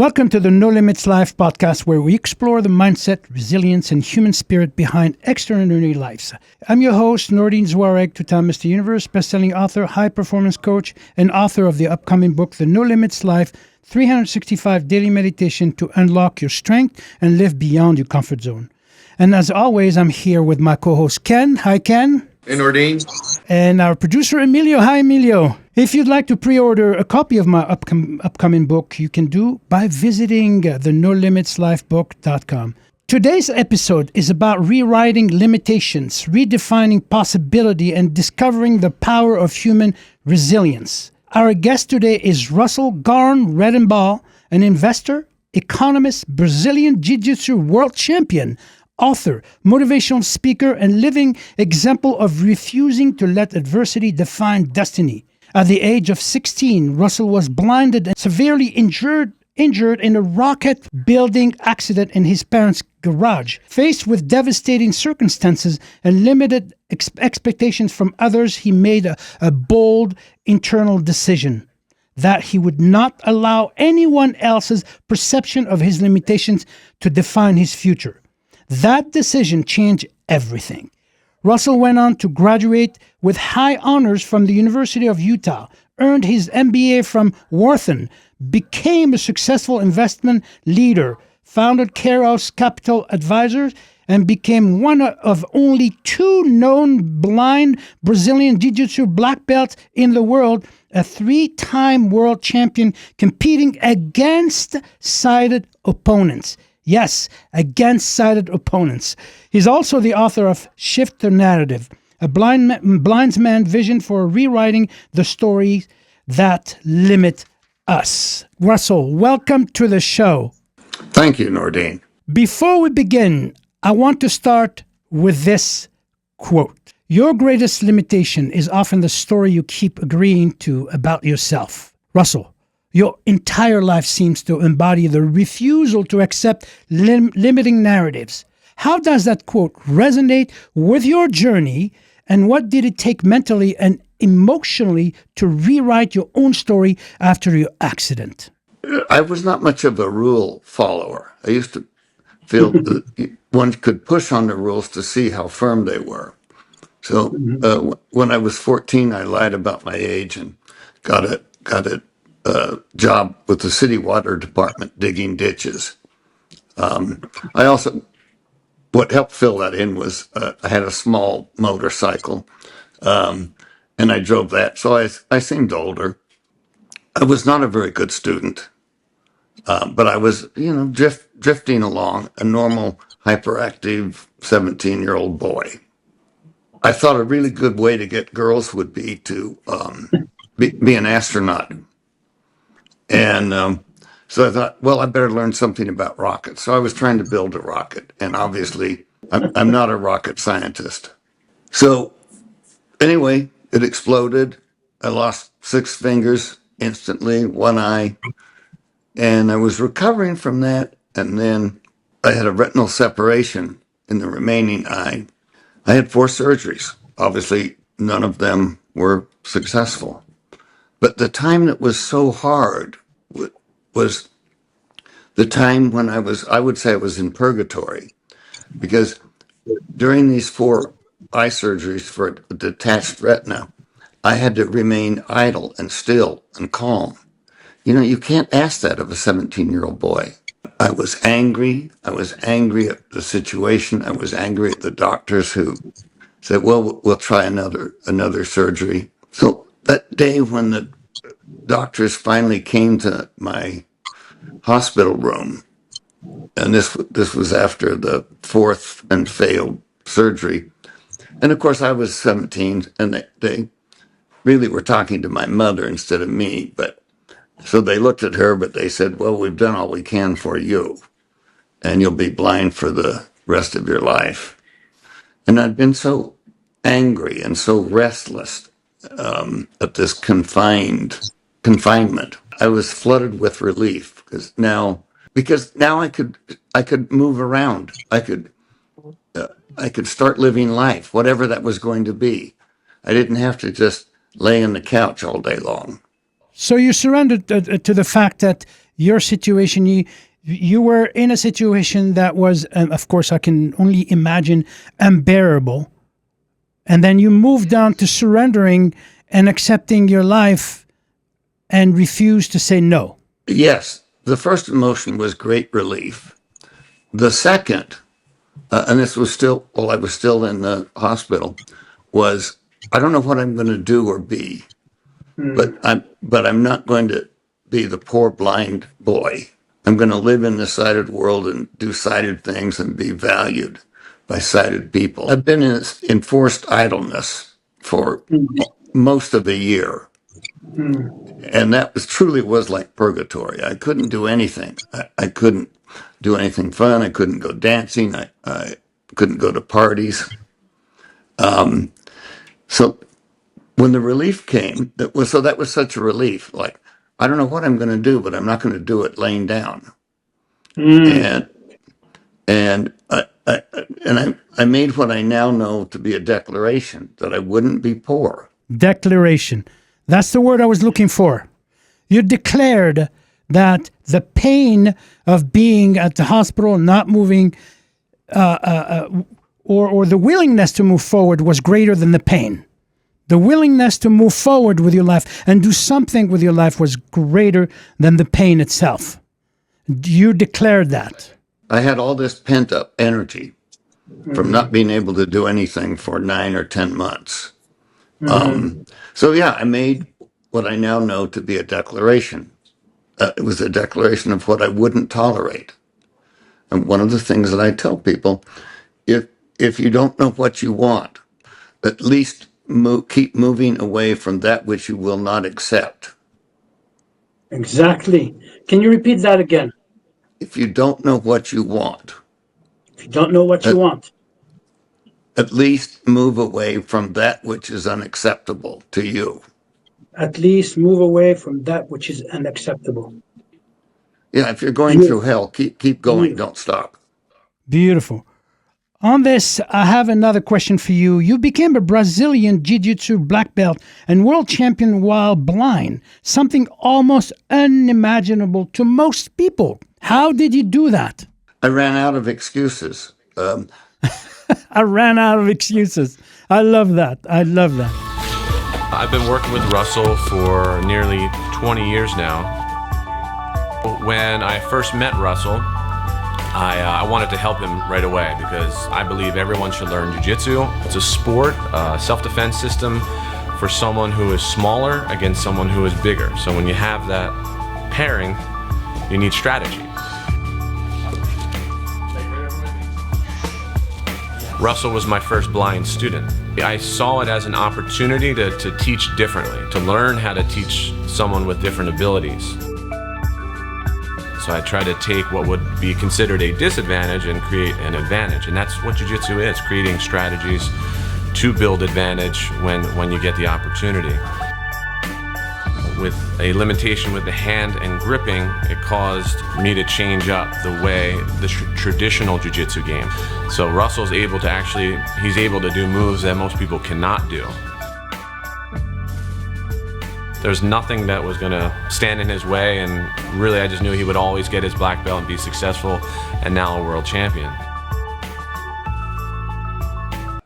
Welcome to the No Limits Life podcast, where we explore the mindset, resilience, and human spirit behind extraordinary lives. I'm your host, Nordine, two-time Mr. Universe, best-selling author, high-performance coach, and author of the upcoming book, The No Limits Life, 365 Daily Meditation to Unlock Your Strength and Live Beyond Your Comfort Zone. And as always, I'm here with my co-host, Ken. Hi, Ken. Hey, Nordine. And our producer, Emilio. Hi, Emilio. If you'd like to pre-order a copy of my upcoming book, you can do by visiting the NoLimitsLifeBook.com. Today's episode is about rewriting limitations, redefining possibility, and discovering the power of human resilience. Our guest today is Russell Garn Redenbaugh, an investor, economist, Brazilian Jiu Jitsu world champion, author, motivational speaker, and living example of refusing to let adversity define destiny. At the age of 16, Russell was blinded and severely injured in a rocket building accident in his parents' garage. Faced with devastating circumstances and limited expectations from others, he made a bold internal decision that he would not allow anyone else's perception of his limitations to define his future. That decision changed everything. Russell went on to graduate with high honors from the University of Utah, earned his MBA from Wharton, became a successful investment leader, founded Kairos Capital Advisors, and became one of only two known blind Brazilian Jiu Jitsu black belts in the world, a three-time world champion competing against sighted opponents. Yes, against sighted opponents. He's also the author of Shift the Narrative, a blind man's vision for rewriting the stories that limit us. Russell, welcome to the show. Thank you, Nordine. Before we begin, I want to start with this quote. Your greatest limitation is often the story you keep agreeing to about yourself. Russell, your entire life seems to embody the refusal to accept limiting narratives. How does that quote resonate with your journey, and what did it take mentally and emotionally to rewrite your own story after your accident? I was not much of a rule follower. I used to feel that one could push on the rules to see how firm they were. So when I was 14, I lied about my age and got a job with the city water department digging ditches. I also, what helped fill that in was I had a small motorcycle, and I drove that, so I seemed older. I was not a very good student, but I was, drifting along, a normal, hyperactive 17-year-old boy. I thought a really good way to get girls would be to be an astronaut. And so I thought, well, I better learn something about rockets. So I was trying to build a rocket. And obviously, I'm not a rocket scientist. So anyway, it exploded. I lost 6 fingers instantly, 1 eye. And I was recovering from that. And then I had a retinal separation in the remaining eye. I had 4 surgeries. Obviously, none of them were successful. But the time that was so hard was the time when I would say I was in purgatory, because during these 4 eye surgeries for a detached retina, I had to remain idle and still and calm. You can't ask that of a 17-year-old boy. I was angry. I was angry at the situation. I was angry at the doctors who said, well, we'll try another surgery. So that day when the doctors finally came to my hospital room, and this was after the 4th and failed surgery. And of course, I was 17, and they really were talking to my mother instead of me. But so they looked at her, but they said, well, we've done all we can for you, and you'll be blind for the rest of your life. And I'd been so angry and so restless at this confinement. I was flooded with relief because now I could move around. I could start living life, whatever that was going to be. I didn't have to just lay on the couch all day long. So you surrendered to the fact that your situation. You were in a situation that was, of course, I can only imagine, unbearable. And then you moved down to surrendering and accepting your life and refused to say no. Yes, the first emotion was great relief. The second, and this was still while I was still in the hospital, was I don't know what I'm going to do or be, but I'm not going to be the poor blind boy. I'm going to live in the sighted world and do sighted things and be valued by sighted people. I've been in enforced idleness for most of a year. And that truly was like purgatory. I couldn't do anything. I couldn't do anything fun. I couldn't go dancing. I couldn't go to parties. So when the relief came, that was such a relief. Like, I don't know what I'm going to do, but I'm not going to do it laying down. And I made what I now know to be a declaration that I wouldn't be poor. Declaration. That's the word I was looking for. You declared that the pain of being at the hospital and not moving, or the willingness to move forward was greater than the pain. The willingness to move forward with your life and do something with your life was greater than the pain itself. You declared that. I had all this pent up energy from not being able to do anything for 9 or 10 months. So yeah, I made what I now know to be a declaration. It was a declaration of what I wouldn't tolerate. And one of the things that I tell people, if you don't know what you want, at least keep moving away from that which you will not accept. Exactly. Can you repeat that again? If you don't know what you want, If you don't know what you want, at least move away from that which is unacceptable to you. at least move away from that which is unacceptable. Yeah, if you're going through hell, keep going. Don't stop. Beautiful. On this, I have another question for you. You became a Brazilian Jiu Jitsu black belt and world champion while blind, something almost unimaginable to most people. How did you do that? I ran out of excuses. I ran out of excuses. I love that. I love that. I've been working with Russell for nearly 20 years now. When I first met Russell, I wanted to help him right away because I believe everyone should learn jiu-jitsu. It's a sport, self-defense system for someone who is smaller against someone who is bigger. So when you have that pairing, you need strategy. Russell was my first blind student. I saw it as an opportunity to teach differently, to learn how to teach someone with different abilities. So I try to take what would be considered a disadvantage and create an advantage. And that's what jiu-jitsu is, creating strategies to build advantage when you get the opportunity. With a limitation with the hand and gripping, it caused me to change up the way the traditional jiu-jitsu game. So Russell's able to he's able to do moves that most people cannot do. There's nothing that was going to stand in his way, and really I just knew he would always get his black belt and be successful, and now a world champion.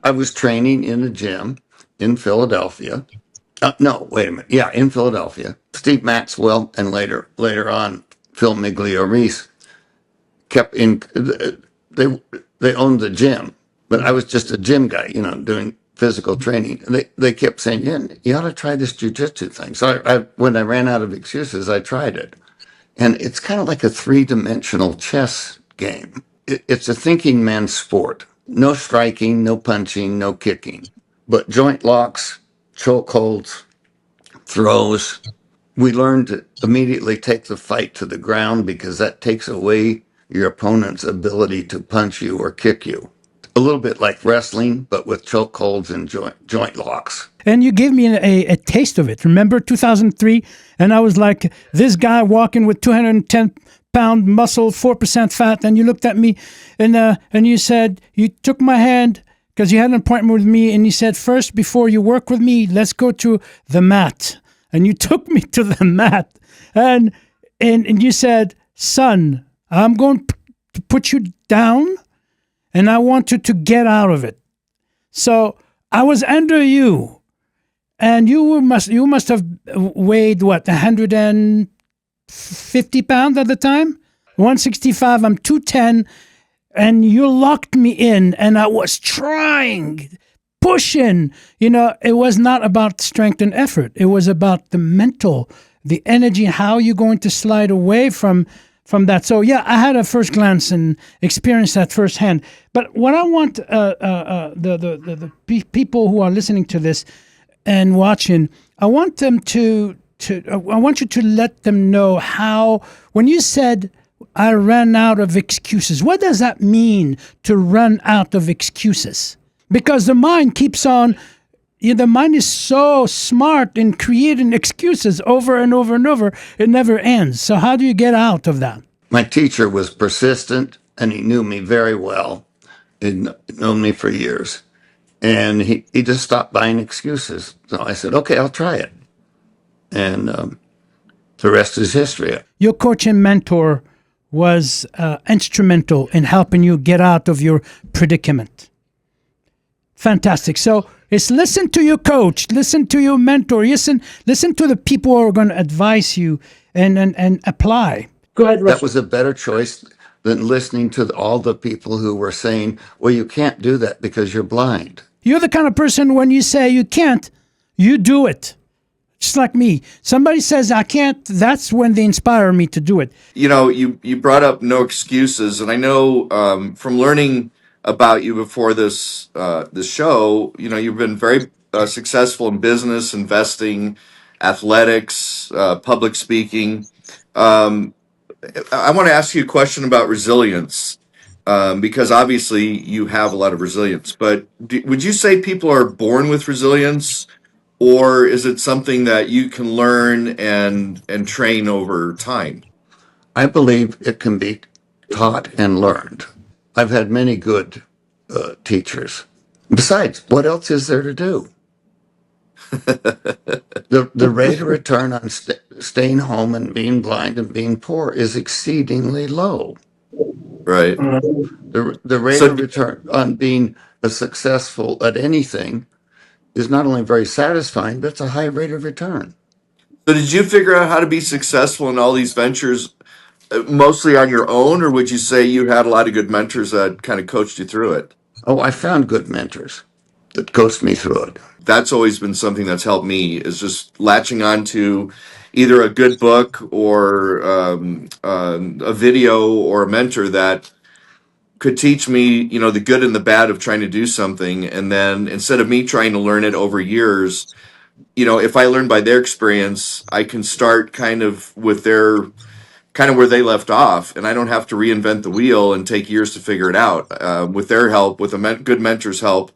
I was training in a gym in Philadelphia. No, wait a minute. Yeah, in Philadelphia. Steve Maxwell and later on Phil Miglioreese kept in. They owned the gym, but I was just a gym guy, doing physical training. They kept saying, "Yeah, you ought to try this jiu-jitsu thing." So when I ran out of excuses, I tried it, and it's kind of like a 3-dimensional chess game. It's a thinking man's sport. No striking, no punching, no kicking, but joint locks, chokeholds, throws. We learned to immediately take the fight to the ground because that takes away your opponent's ability to punch you or kick you. A little bit like wrestling, but with chokeholds and joint locks. And you gave me a taste of it. Remember 2003? And I was like, this guy walking with 210-pound muscle, 4% fat. And you looked at me and you said, you took my hand because you had an appointment with me. And you said, first, before you work with me, let's go to the mat. And you took me to the mat. And and you said, son, I'm going to put you down and I want you to get out of it. So I was under you, and you must have weighed what, 150 pounds at the time? 165, I'm 210, and you locked me in, and I was trying, pushing. It was not about strength and effort. It was about the mental, the energy, how you're going to slide away from that. So yeah, I had a first glance and experienced that firsthand. But what I want the people who are listening to this and watching, I want them I want you to let them know how, when you said, I ran out of excuses, what does that mean to run out of excuses? Because the mind keeps on, the mind is so smart in creating excuses over and over and over. It never ends. So how do you get out of that? My teacher was persistent, and he knew me very well. He'd known me for years. And he just stopped buying excuses. So I said, okay, I'll try it. And the rest is history. Your coach and mentor was instrumental in helping you get out of your predicament. Fantastic. So it's listen to your coach, listen to your mentor, listen to the people who are going to advise you and apply. Go ahead, Russell. That was a better choice than listening to all the people who were saying, well, you can't do that because you're blind. You're the kind of person, when you say you can't, you do it. Just like me. Somebody says I can't, that's when they inspire me to do it. You brought up no excuses, and I know from learning about you before this show, you've been very successful in business, investing, athletics, public speaking. I want to ask you a question about resilience, because obviously you have a lot of resilience. But would you say people are born with resilience, or is it something that you can learn and train over time? I believe it can be taught and learned. I've had many good teachers. Besides, what else is there to do? The rate of return on staying home and being blind and being poor is exceedingly low. Right. The rate of return on being successful at anything is not only very satisfying, but it's a high rate of return. So did you figure out how to be successful in all these ventures mostly on your own, or would you say you had a lot of good mentors that kind of coached you through it? Oh, I found good mentors that coached me through it. That's always been something that's helped me, is just latching on to either a good book or a video or a mentor that could teach me, the good and the bad of trying to do something. And then instead of me trying to learn it over years, if I learn by their experience, I can start kind of with their kind of where they left off, and I don't have to reinvent the wheel and take years to figure it out. With their help, with a good mentor's help,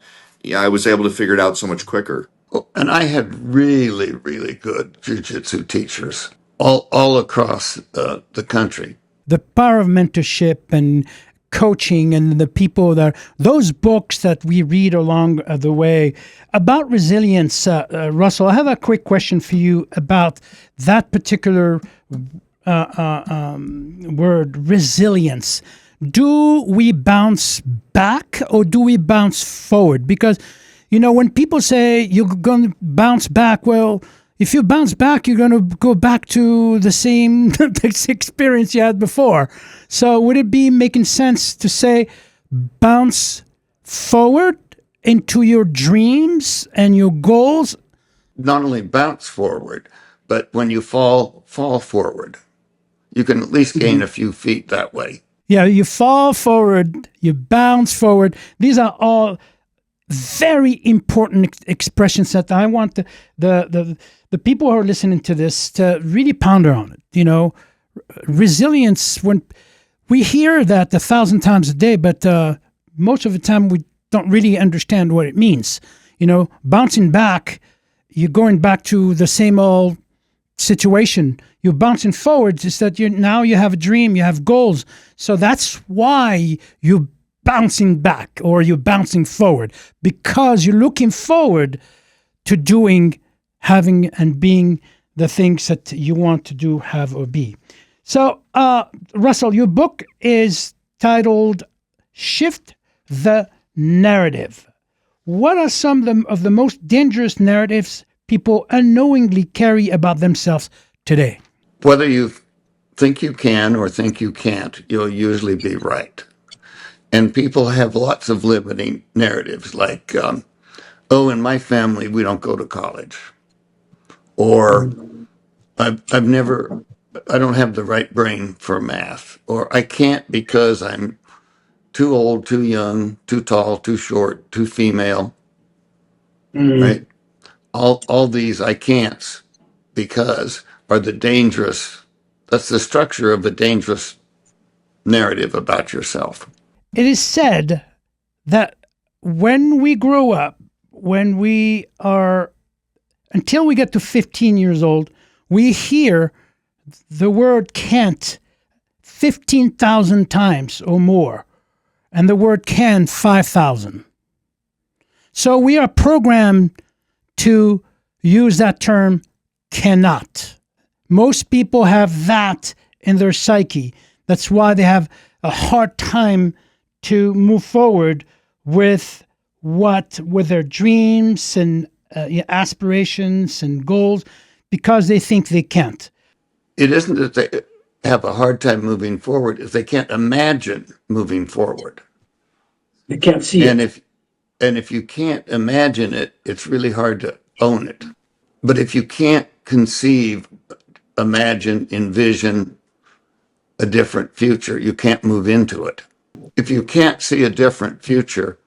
I was able to figure it out so much quicker. And I had really, really good Jiu Jitsu teachers all across the country. The power of mentorship and coaching, and the people those books that we read along the way about resilience. Russell, I have a quick question for you about that particular word, resilience. Do we bounce back or do we bounce forward? Because, when people say you're going to bounce back, well, if you bounce back, you're going to go back to the same experience you had before. So would it be making sense to say bounce forward into your dreams and your goals? Not only bounce forward, but when you fall forward. You can at least gain a few feet that way. Yeah, you fall forward, you bounce forward. These are all very important expressions that I want the people who are listening to this to really ponder on it. Resilience, when we hear that 1,000 times a day, but most of the time we don't really understand what it means. Bouncing back, you're going back to the same old situation. You're bouncing forward, is that now you have a dream, you have goals. So that's why you're bouncing back or you're bouncing forward, because you're looking forward to doing, having, and being the things that you want to do, have, or be. So, Russell, your book is titled Shift the Narrative. What are some of the most dangerous narratives people unknowingly carry about themselves today? Whether you think you can or think you can't, you'll usually be right. And people have lots of limiting narratives like, in my family, we don't go to college. Or I don't have the right brain for math. Or I can't because I'm too old, too young, too tall, too short, too female, right? All these I can'ts because are that's the structure of a dangerous narrative about yourself. It is said that when we grow up, until we get to 15 years old, we hear the word can't 15,000 times or more, and the word can 5,000. So we are programmed to use that term cannot. Most people have that in their psyche. That's why they have a hard time to move forward with their dreams and aspirations and goals, because they think they can't. It isn't that they have a hard time moving forward, if they can't imagine moving forward. They can't see And it. if you can't imagine it, it's really hard to own it. But if you can't conceive, imagine, envision a different future, you can't move into it. If you can't see a different future,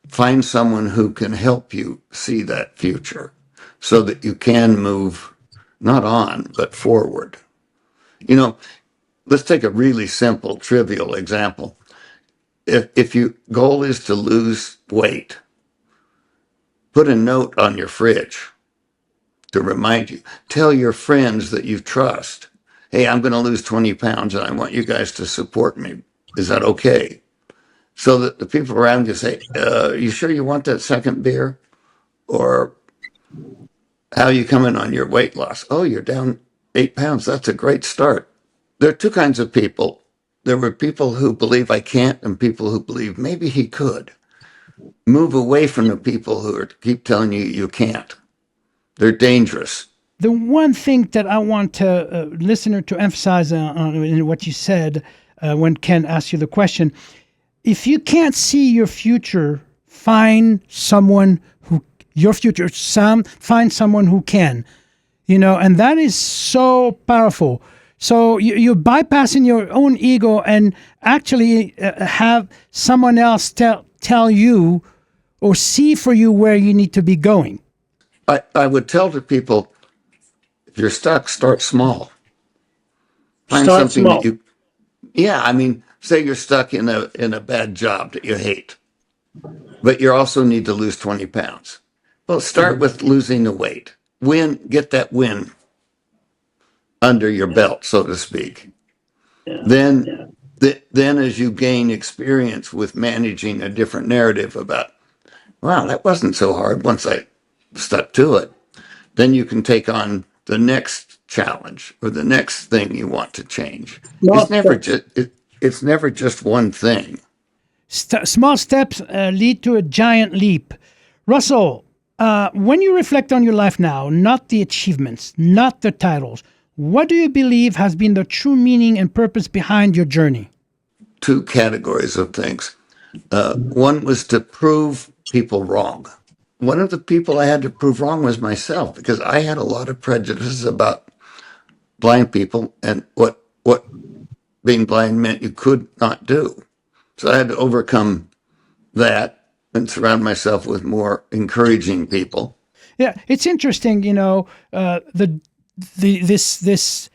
find someone who can help you see that future so that you can move not on, but forward. Let's take a really simple, trivial example. If your goal is to lose weight, put a note on your fridge to remind you. Tell your friends that you trust, hey, I'm going to lose 20 pounds and I want you guys to support me. Is that okay? So that the people around you say, you sure you want that second beer? Or how are you coming on your weight loss? Oh, you're down 8 pounds. That's a great start. There are two kinds of people. There were people who believe I can't and people who believe maybe he could. Move away from the people who keep telling you you can't. They're dangerous. The one thing that I want listener to emphasize on what you said when Ken asked you the question, if you can't see your future, find someone find someone who can, and that is so powerful. So you're bypassing your own ego and actually have someone else tell you or see for you where you need to be going. I would tell to people, if you're stuck, start small. Find Start something small. Say you're stuck in a bad job that you hate, but you also need to lose 20 pounds. Well, start with losing the weight. Get that win under your belt, so to speak. Then as you gain experience with managing a different narrative about, wow, that wasn't so hard once I stuck to it, then you can take on the next challenge or the next thing you want to change. It's never just one thing. Small steps lead to a giant leap. Russell, when you reflect on your life now, not the achievements, not the titles, what do you believe has been the true meaning and purpose behind your journey? Two categories of things. One was to prove people wrong. One of the people I had to prove wrong was myself, because I had a lot of prejudices about blind people and what being blind meant you could not do. So I had to overcome that and surround myself with more encouraging people. Yeah, it's interesting, this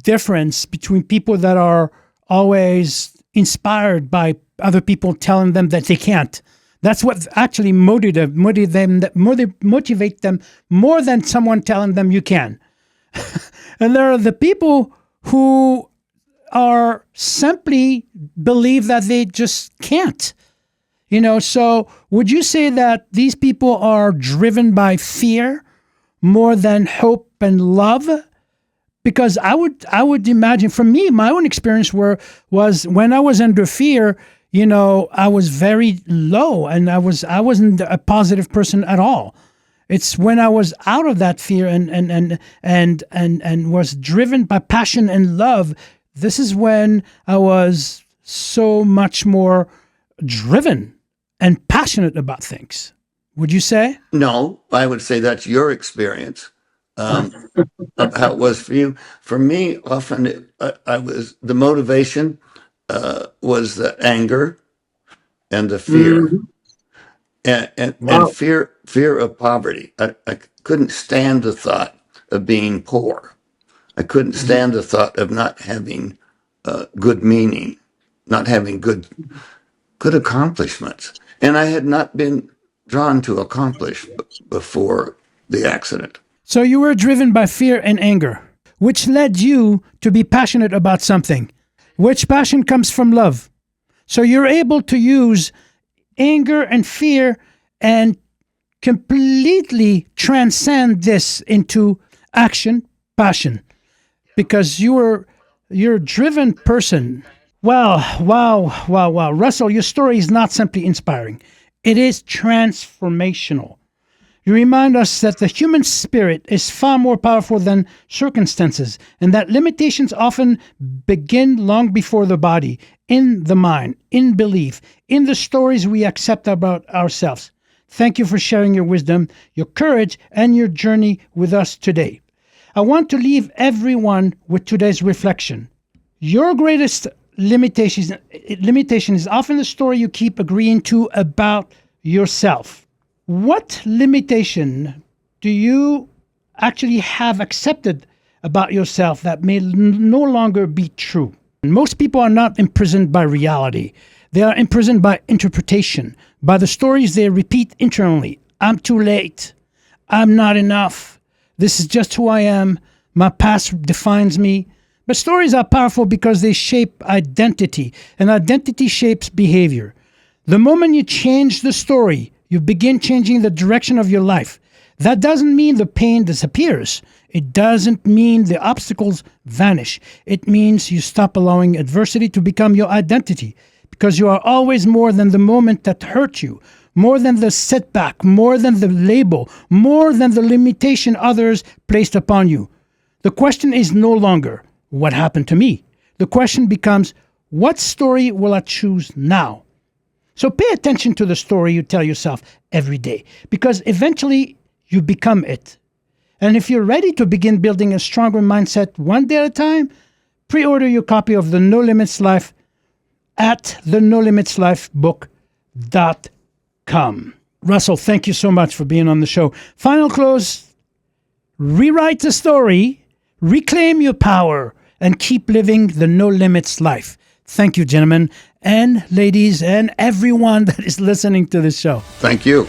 difference between people that are always inspired by other people telling them that they can't. That's what actually motivate them more than someone telling them you can. And there are the people who are simply believe that they just can't. So would you say that these people are driven by fear more than hope and love? Because I would imagine, for me, my own experience was when I was under fear, I was very low, and I wasn't a positive person at all. It's when I was out of that fear and was driven by passion and love. This is when I was so much more driven and passionate about things. Would you say? No, I would say that's your experience of how it was for you. For me, often I was the motivation was the anger and the fear. Mhm. And Wow. fear of poverty. I couldn't stand the thought of being poor. I couldn't stand the thought of not having good meaning, not having good accomplishments. And I had not been drawn to accomplish before the accident. So you were driven by fear and anger, which led you to be passionate about something, which passion comes from love. So you're able to use anger and fear and completely transcend this into action, passion, because you're a driven person. Wow. Russell, your story is not simply inspiring. It is transformational. You remind us that the human spirit is far more powerful than circumstances, and that limitations often begin long before the body, in the mind, in belief, in the stories we accept about ourselves. Thank you for sharing your wisdom, your courage, and your journey with us today. I want to leave everyone with today's reflection. Your greatest limitation is often the story you keep agreeing to about yourself. What limitation do you actually have accepted about yourself that may no longer be true? Most people are not imprisoned by reality. They are imprisoned by interpretation, by the stories they repeat internally. I'm too late. I'm not enough. This is just who I am. My past defines me. But stories are powerful because they shape identity, and identity shapes behavior. The moment you change the story, you begin changing the direction of your life. That doesn't mean the pain disappears. It doesn't mean the obstacles vanish. It means you stop allowing adversity to become your identity, because you are always more than the moment that hurt you, more than the setback, more than the label, more than the limitation others placed upon you. The question is no longer, what happened to me? The question becomes, what story will I choose now? So pay attention to the story you tell yourself every day, because eventually you become it. And if you're ready to begin building a stronger mindset one day at a time, pre-order your copy of The No Limits Life at thenolimitslifebook.com. Russell, thank you so much for being on the show. Final close, rewrite the story, reclaim your power, and keep living the no limits life. Thank you, gentlemen and ladies and everyone that is listening to this show. Thank you.